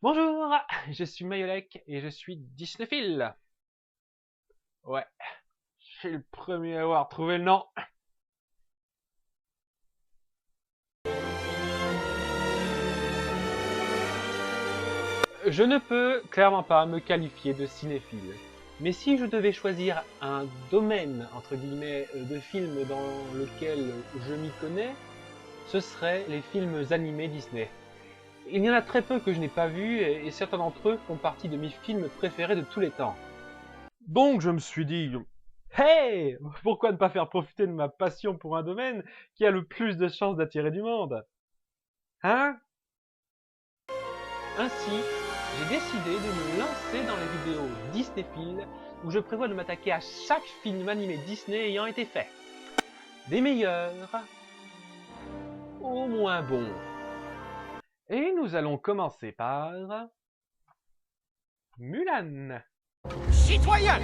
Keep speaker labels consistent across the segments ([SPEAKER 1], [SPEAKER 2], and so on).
[SPEAKER 1] Bonjour, je suis Mayolek et je suis Disneyphile. Ouais, je suis le premier à avoir trouvé le nom. Je ne peux clairement pas me qualifier de cinéphile. Mais si je devais choisir un domaine, entre guillemets, de films dans lequel je m'y connais, ce serait les films animés Disney. Il y en a très peu que je n'ai pas vus et certains d'entre eux font partie de mes films préférés de tous les temps. Donc je me suis dit, hey, pourquoi ne pas faire profiter de ma passion pour un domaine qui a le plus de chances d'attirer du monde? Hein? Ainsi, j'ai décidé de me lancer dans les vidéos Disneyphile où je prévois de m'attaquer à chaque film animé Disney ayant été fait. Des meilleurs au moins bons. Et nous allons commencer par Mulan.
[SPEAKER 2] Citoyens,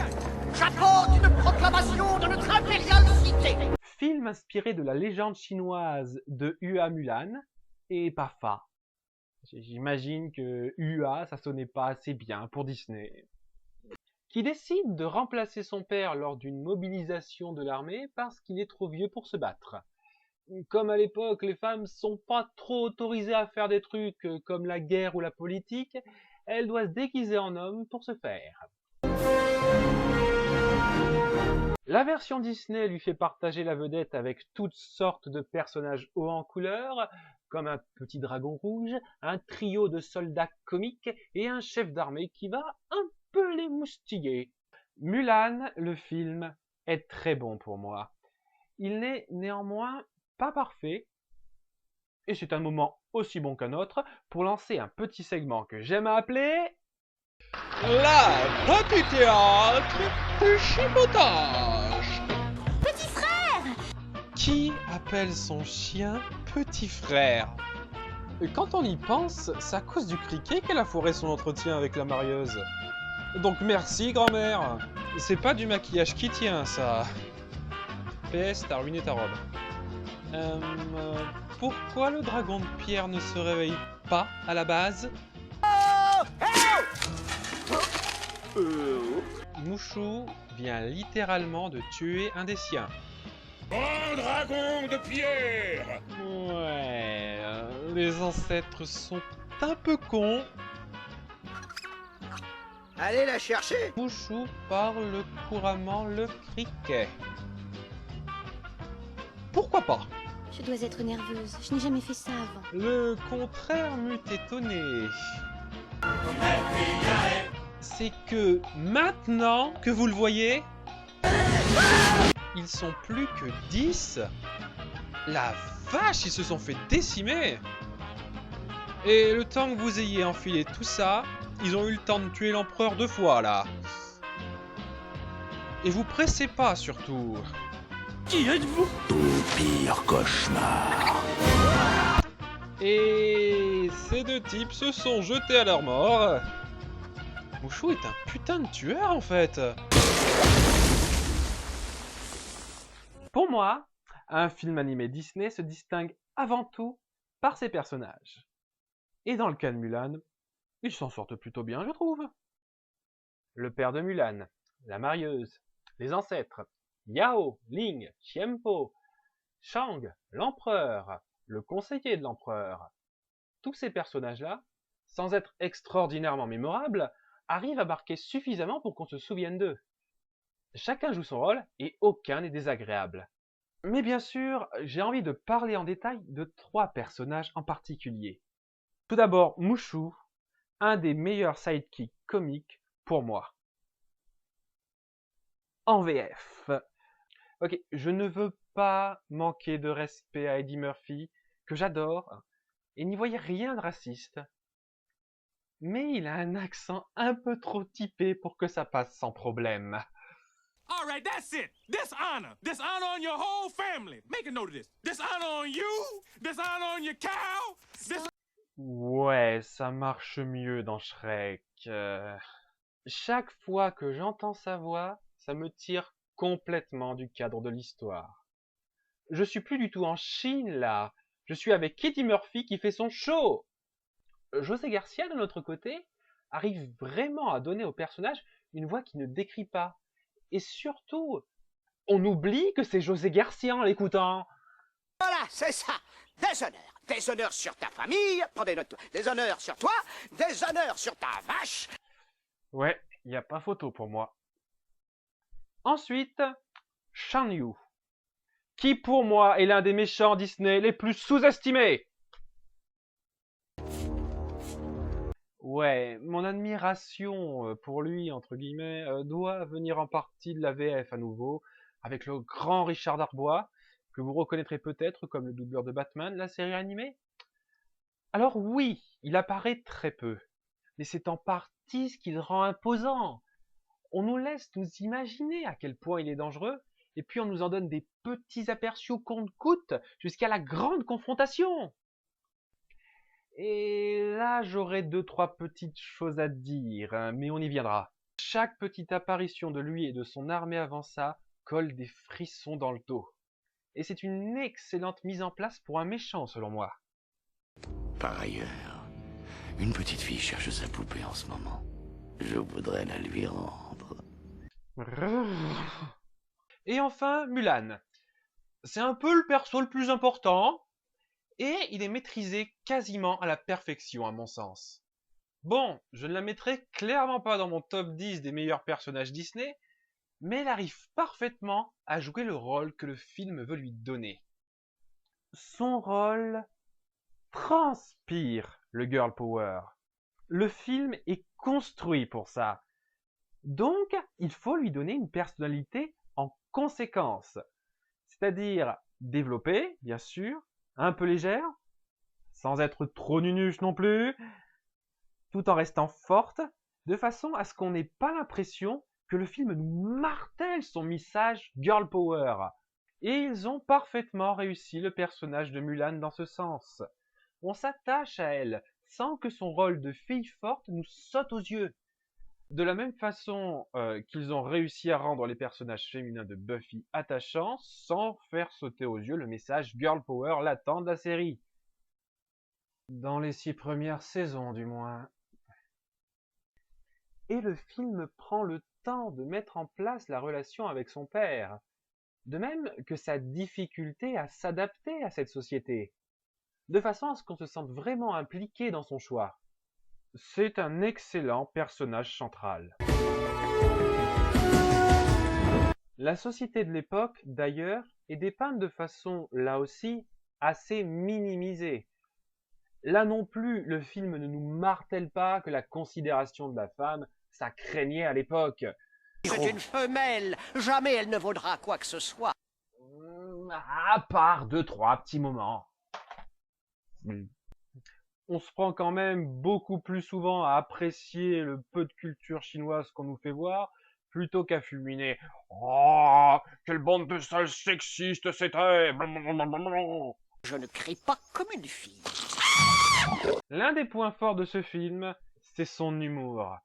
[SPEAKER 2] j'apporte une proclamation de notre impériale cité.
[SPEAKER 1] Film inspiré de la légende chinoise de Hua Mulan et pas Fa. J'imagine que Hua, ça sonnait pas assez bien pour Disney. Qui décide de remplacer son père lors d'une mobilisation de l'armée parce qu'il est trop vieux pour se battre. Comme à l'époque, les femmes sont pas trop autorisées à faire des trucs comme la guerre ou la politique, elle doit se déguiser en homme pour se faire. La version Disney lui fait partager la vedette avec toutes sortes de personnages hauts en couleur, comme un petit dragon rouge, un trio de soldats comiques et un chef d'armée qui va un peu les moustiller. Mulan, le film, est très bon pour moi. Il n'est néanmoins pas parfait, et c'est un moment aussi bon qu'un autre pour lancer un petit segment que j'aime appeler
[SPEAKER 3] La petite théâtre du chipotage.
[SPEAKER 4] Petit frère!
[SPEAKER 3] Qui appelle son chien petit frère? Et quand on y pense, c'est à cause du criquet qu'elle a foiré son entretien avec la marieuse. Donc merci grand-mère. C'est pas du maquillage qui tient ça. PS, t'as ruiné ta robe. Euh, Pourquoi le dragon de pierre ne se réveille pas à la base? Mouchou vient littéralement de tuer un des siens.
[SPEAKER 5] Un dragon de pierre!
[SPEAKER 3] Ouais, les ancêtres sont un peu cons.
[SPEAKER 2] Allez la chercher.
[SPEAKER 3] Mouchou parle couramment le criquet. Pourquoi pas?
[SPEAKER 4] Je dois être nerveuse, je n'ai jamais fait ça avant.
[SPEAKER 3] Le contraire m'eût étonné. C'est que maintenant que vous le voyez, ils sont plus que 10. La vache, ils se sont fait décimer. Et le temps que vous ayez enfilé tout ça, ils ont eu le temps de tuer l'empereur 2 fois là. Et vous pressez pas surtout.
[SPEAKER 5] Qui êtes-vous? Ton pire cauchemar.
[SPEAKER 3] Et ces deux types se sont jetés à leur mort. Mouchou est un putain de tueur en fait.
[SPEAKER 1] Pour moi, un film animé Disney se distingue avant tout par ses personnages. Et dans le cas de Mulan, ils s'en sortent plutôt bien, je trouve. Le père de Mulan, la marieuse, les ancêtres, Yao, Ling, Tiempo, Shang, l'empereur, le conseiller de l'empereur. Tous ces personnages-là, sans être extraordinairement mémorables, arrivent à marquer suffisamment pour qu'on se souvienne d'eux. Chacun joue son rôle et aucun n'est désagréable. Mais bien sûr, j'ai envie de parler en détail de 3 personnages en particulier. Tout d'abord, Mouchou, un des meilleurs sidekicks comiques pour moi. En VF. Ok, je ne veux pas manquer de respect à Eddie Murphy, que j'adore, et n'y voyez rien de raciste. Mais il a un accent un peu trop typé pour que ça passe sans problème.
[SPEAKER 5] All right, that's it. Dishonor. Dishonor on your whole family. Make a note of this. Dishonor on you. Dishonor on your cow.
[SPEAKER 1] Ouais, ça marche mieux dans Shrek. Chaque fois que j'entends sa voix, ça me tire complètement du cadre de l'histoire. Je suis plus du tout en Chine là. Je suis avec Eddie Murphy qui fait son show. José Garcia, de notre côté, arrive vraiment à donner au personnage une voix qui ne décrit pas. Et surtout, on oublie que c'est José Garcia en l'écoutant.
[SPEAKER 2] Voilà, c'est ça. Des honneurs. Des honneurs sur ta famille, prends des notes. Des honneurs sur toi, des honneurs sur ta vache.
[SPEAKER 1] Ouais, il n'y a pas photo pour moi. Ensuite, Shan Yu, qui pour moi est l'un des méchants Disney les plus sous-estimés. Ouais, mon admiration pour lui, entre guillemets, doit venir en partie de la VF à nouveau, avec le grand Richard Darbois, que vous reconnaîtrez peut-être comme le doubleur de Batman de la série animée. Alors oui, il apparaît très peu, mais c'est en partie ce qui le rend imposant. On nous laisse nous imaginer à quel point il est dangereux, et puis on nous en donne des petits aperçus au compte-gouttes jusqu'à la grande confrontation. Et là, j'aurais 2-3 petites choses à dire, hein, mais on y viendra. Chaque petite apparition de lui et de son armée avant ça colle des frissons dans le dos. Et c'est une excellente mise en place pour un méchant, selon moi.
[SPEAKER 6] Par ailleurs, une petite fille cherche sa poupée en ce moment. Je voudrais la lui rendre.
[SPEAKER 1] Et enfin, Mulan. C'est un peu le perso le plus important, et il est maîtrisé quasiment à la perfection à mon sens. Bon, je ne la mettrai clairement pas dans mon top 10 des meilleurs personnages Disney, mais elle arrive parfaitement à jouer le rôle que le film veut lui donner. Son rôle transpire le girl power. Le film est construit pour ça. Donc, il faut lui donner une personnalité en conséquence. C'est-à-dire développée, bien sûr, un peu légère, sans être trop nunuche non plus, tout en restant forte, de façon à ce qu'on n'ait pas l'impression que le film nous martèle son message girl power. Et ils ont parfaitement réussi le personnage de Mulan dans ce sens. On s'attache à elle, sans que son rôle de fille forte nous saute aux yeux. De la même façon qu'ils ont réussi à rendre les personnages féminins de Buffy attachants, sans faire sauter aux yeux le message girl power latent de la série. Dans les 6 premières saisons, du moins. Et le film prend le temps de mettre en place la relation avec son père, de même que sa difficulté à s'adapter à cette société, de façon à ce qu'on se sente vraiment impliqué dans son choix. C'est un excellent personnage central. La société de l'époque, d'ailleurs, est dépeinte de façon, là aussi, assez minimisée. Là non plus, le film ne nous martèle pas que la considération de la femme, ça craignait à l'époque.
[SPEAKER 2] C'est une femelle. Jamais elle ne vaudra quoi que ce soit.
[SPEAKER 1] À part 2-3 petits moments. On se prend quand même beaucoup plus souvent à apprécier le peu de culture chinoise qu'on nous fait voir, plutôt qu'à fulminer. Oh, quelle bande de sales sexistes c'était!
[SPEAKER 2] Je ne crie pas comme une fille.
[SPEAKER 1] L'un des points forts de ce film, c'est son humour.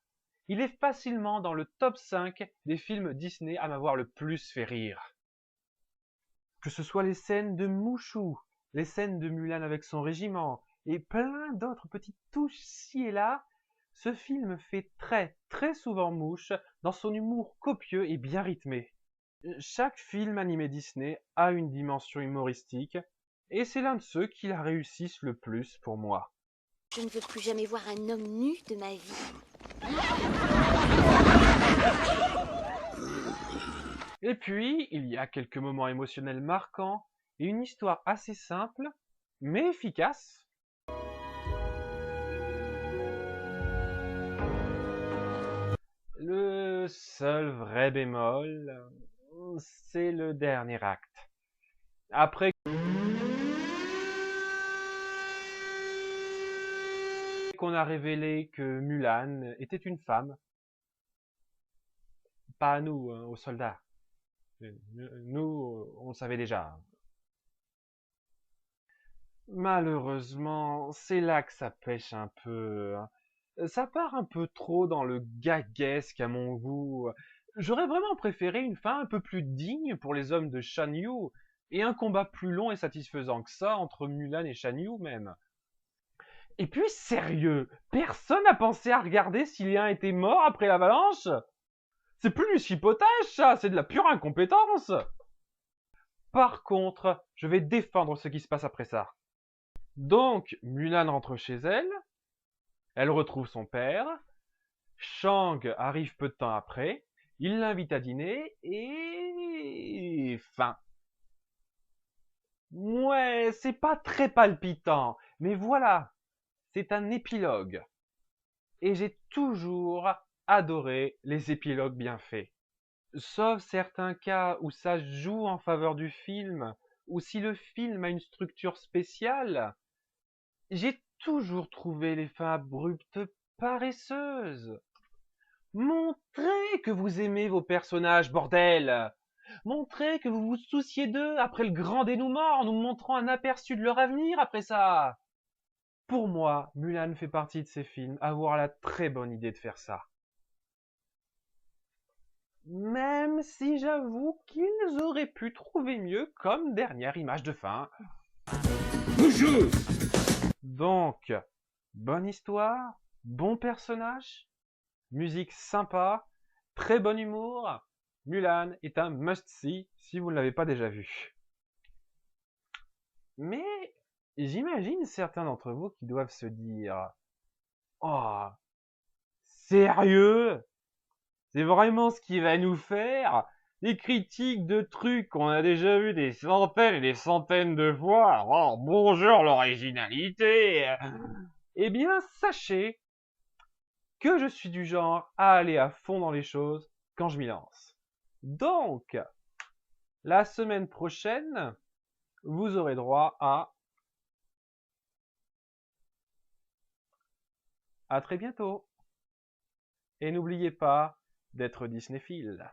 [SPEAKER 1] Il est facilement dans le top 5 des films Disney à m'avoir le plus fait rire. Que ce soit les scènes de Mouchou, les scènes de Mulan avec son régiment, et plein d'autres petites touches ci et là, ce film fait très souvent mouche dans son humour copieux et bien rythmé. Chaque film animé Disney a une dimension humoristique, et c'est l'un de ceux qui la réussissent le plus pour moi.
[SPEAKER 4] Je ne veux plus jamais voir un homme nu de ma vie.
[SPEAKER 1] Et puis, il y a quelques moments émotionnels marquants, et une histoire assez simple, mais efficace. Le seul vrai bémol, c'est le dernier acte. Après qu'on a révélé que Mulan était une femme, pas à nous, aux soldats. Nous, on le savait déjà. Malheureusement, c'est là que ça pêche un peu. Ça part un peu trop dans le gaguesque à mon goût. J'aurais vraiment préféré une fin un peu plus digne pour les hommes de Shan Yu, et un combat plus long et satisfaisant que ça entre Mulan et Shan Yu même. Et puis sérieux, personne n'a pensé à regarder si Léon était mort après l'avalanche? C'est plus du chipotage ça, c'est de la pure incompétence. Par contre, je vais défendre ce qui se passe après ça. Donc, Mulan rentre chez elle, elle retrouve son père, Shang arrive peu de temps après, il l'invite à dîner et... fin. Ouais, c'est pas très palpitant, mais voilà, c'est un épilogue. Et j'ai toujours adoré les épilogues bien faits. Sauf certains cas où ça joue en faveur du film, ou si le film a une structure spéciale, j'ai toujours trouvé les fins abruptes paresseuses. Montrez que vous aimez vos personnages, bordel! Montrez que vous vous souciez d'eux après le grand dénouement en nous montrant un aperçu de leur avenir après ça. Pour moi, Mulan fait partie de ces films à avoir la très bonne idée de faire ça. Même si j'avoue qu'ils auraient pu trouver mieux comme dernière image de fin.
[SPEAKER 5] Bonjour.
[SPEAKER 1] Donc, bonne histoire, bon personnage, musique sympa, très bon humour. Mulan est un must-see si vous ne l'avez pas déjà vu. Mais j'imagine certains d'entre vous qui doivent se dire « Oh, sérieux ? C'est vraiment ce qu'il va nous faire ? Des critiques de trucs qu'on a déjà vus des centaines et des centaines de fois. Oh, bonjour l'originalité !» Eh bien, sachez que je suis du genre à aller à fond dans les choses quand je m'y lance. Donc, la semaine prochaine, vous aurez droit à très bientôt. Et n'oubliez pas d'être Disneyphile.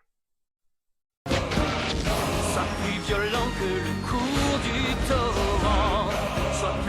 [SPEAKER 7] Soit plus violent que le cours du torrent, soit plus